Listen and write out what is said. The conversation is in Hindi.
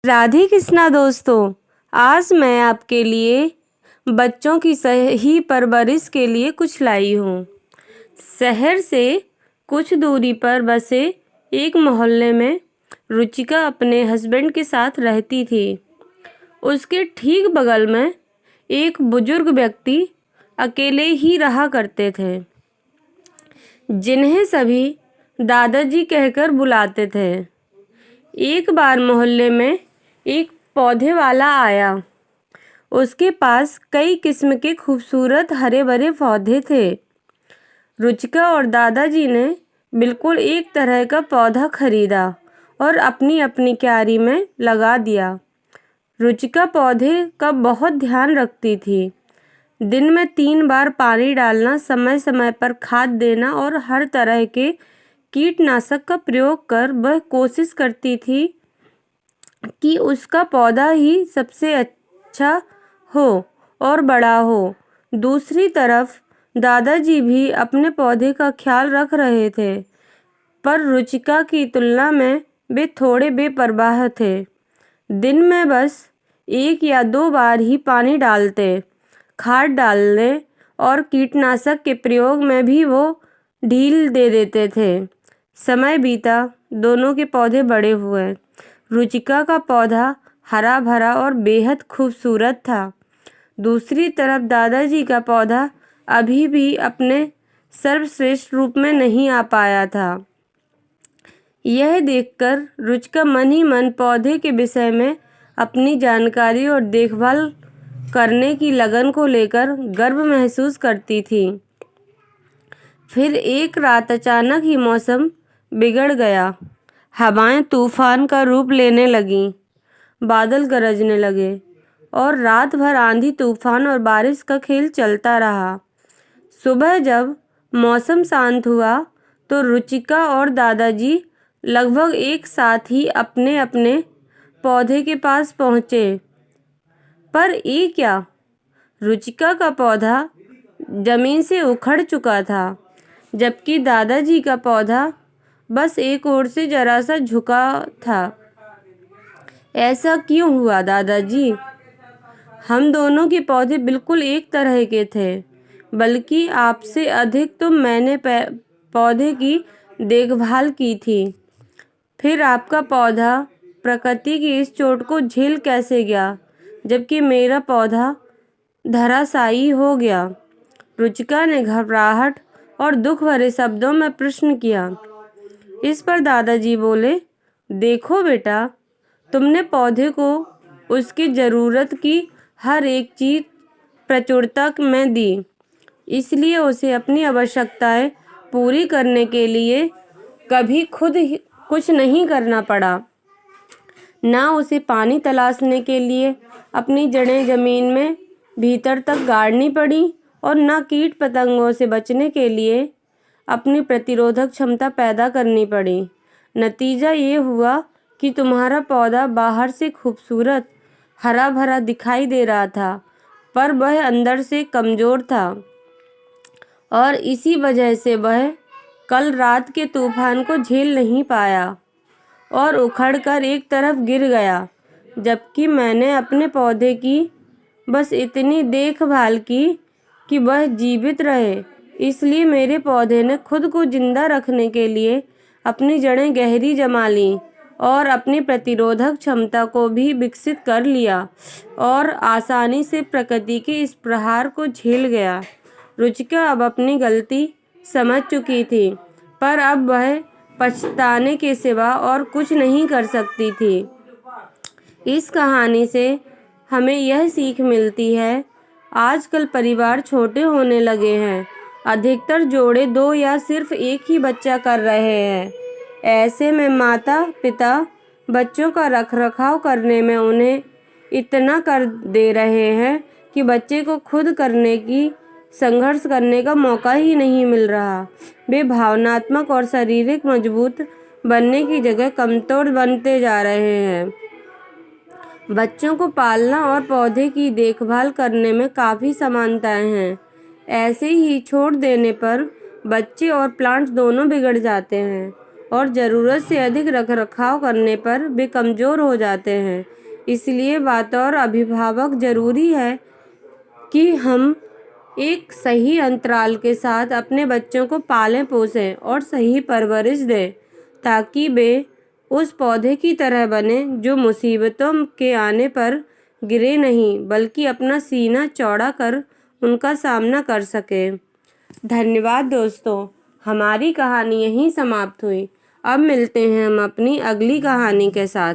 राधे कृष्णा दोस्तों, आज मैं आपके लिए बच्चों की सही परवरिश के लिए कुछ लाई हूँ। शहर से कुछ दूरी पर बसे एक मोहल्ले में रुचिका अपने हस्बैंड के साथ रहती थी। उसके ठीक बगल में एक बुजुर्ग व्यक्ति अकेले ही रहा करते थे, जिन्हें सभी दादाजी कहकर बुलाते थे। एक बार मोहल्ले में एक पौधे वाला आया। उसके पास कई किस्म के खूबसूरत हरे भरे पौधे थे। रुचिका और दादाजी ने बिल्कुल एक तरह का पौधा खरीदा और अपनी अपनी क्यारी में लगा दिया। रुचिका पौधे का बहुत ध्यान रखती थी। दिन में 3 बार पानी डालना, समय समय पर खाद देना और हर तरह के कीटनाशक का प्रयोग कर वह कोशिश करती थी कि उसका पौधा ही सबसे अच्छा हो और बड़ा हो। दूसरी तरफ दादाजी भी अपने पौधे का ख्याल रख रहे थे, पर रुचिका की तुलना में वे थोड़े बेपरवाह थे। दिन में बस 1 या 2 बार ही पानी डालते, खाद डालने और कीटनाशक के प्रयोग में भी वो ढील दे देते थे। समय बीता, दोनों के पौधे बड़े हुए। रुचिका का पौधा हरा भरा और बेहद खूबसूरत था। दूसरी तरफ दादाजी का पौधा अभी भी अपने सर्वश्रेष्ठ रूप में नहीं आ पाया था। यह देखकर रुचिका मन ही मन पौधे के विषय में अपनी जानकारी और देखभाल करने की लगन को लेकर गर्व महसूस करती थी। फिर एक रात अचानक ही मौसम बिगड़ गया। हवाएं तूफान का रूप लेने लगीं, बादल गरजने लगे और रात भर आंधी तूफान और बारिश का खेल चलता रहा। सुबह जब मौसम शांत हुआ तो रुचिका और दादाजी लगभग एक साथ ही अपने अपने पौधे के पास पहुँचे। पर ये क्या, रुचिका का पौधा जमीन से उखड़ चुका था, जबकि दादाजी का पौधा बस एक ओर से जरा सा झुका था। ऐसा क्यों हुआ दादाजी? हम दोनों के पौधे बिल्कुल एक तरह के थे, बल्कि आपसे अधिक तो मैंने पौधे की देखभाल की थी। फिर आपका पौधा प्रकृति की इस चोट को झेल कैसे गया, जबकि मेरा पौधा धराशायी हो गया? रुचिका ने घबराहट और दुख भरे शब्दों में प्रश्न किया। इस पर दादाजी बोले, देखो बेटा, तुमने पौधे को उसकी ज़रूरत की हर एक चीज़ प्रचुरता में दी, इसलिए उसे अपनी आवश्यकताएं पूरी करने के लिए कभी खुद कुछ नहीं करना पड़ा। ना उसे पानी तलाशने के लिए अपनी जड़ें ज़मीन में भीतर तक गाड़नी पड़ी और ना कीट पतंगों से बचने के लिए अपनी प्रतिरोधक क्षमता पैदा करनी पड़ी। नतीजा ये हुआ कि तुम्हारा पौधा बाहर से खूबसूरत हरा भरा दिखाई दे रहा था, पर वह अंदर से कमज़ोर था और इसी वजह से वह कल रात के तूफान को झेल नहीं पाया और उखड़कर एक तरफ गिर गया। जबकि मैंने अपने पौधे की बस इतनी देखभाल की कि वह जीवित रहे, इसलिए मेरे पौधे ने खुद को जिंदा रखने के लिए अपनी जड़ें गहरी जमा लीं और अपनी प्रतिरोधक क्षमता को भी विकसित कर लिया और आसानी से प्रकृति के इस प्रहार को झेल गया। रुचिका अब अपनी गलती समझ चुकी थी, पर अब वह पछताने के सिवा और कुछ नहीं कर सकती थी। इस कहानी से हमें यह सीख मिलती है, आजकल परिवार छोटे होने लगे हैं। अधिकतर जोड़े 2 या सिर्फ एक ही बच्चा कर रहे हैं। ऐसे में माता पिता बच्चों का रखरखाव करने में उन्हें इतना कर दे रहे हैं कि बच्चे को खुद करने की संघर्ष करने का मौका ही नहीं मिल रहा। वे भावनात्मक और शारीरिक मजबूत बनने की जगह कमज़ोर बनते जा रहे हैं। बच्चों को पालना और पौधे की देखभाल करने में काफ़ी समानताएं हैं। ऐसे ही छोड़ देने पर बच्चे और प्लांट्स दोनों बिगड़ जाते हैं और ज़रूरत से अधिक रखरखाव करने पर वे कमज़ोर हो जाते हैं। इसलिए बतौर अभिभावक ज़रूरी है कि हम एक सही अंतराल के साथ अपने बच्चों को पालें पोसें और सही परवरिश दें, ताकि वे उस पौधे की तरह बने जो मुसीबतों के आने पर गिरे नहीं, बल्कि अपना सीना चौड़ा कर उनका सामना कर सके। धन्यवाद दोस्तों, हमारी कहानी यहीं समाप्त हुई। अब मिलते हैं हम अपनी अगली कहानी के साथ।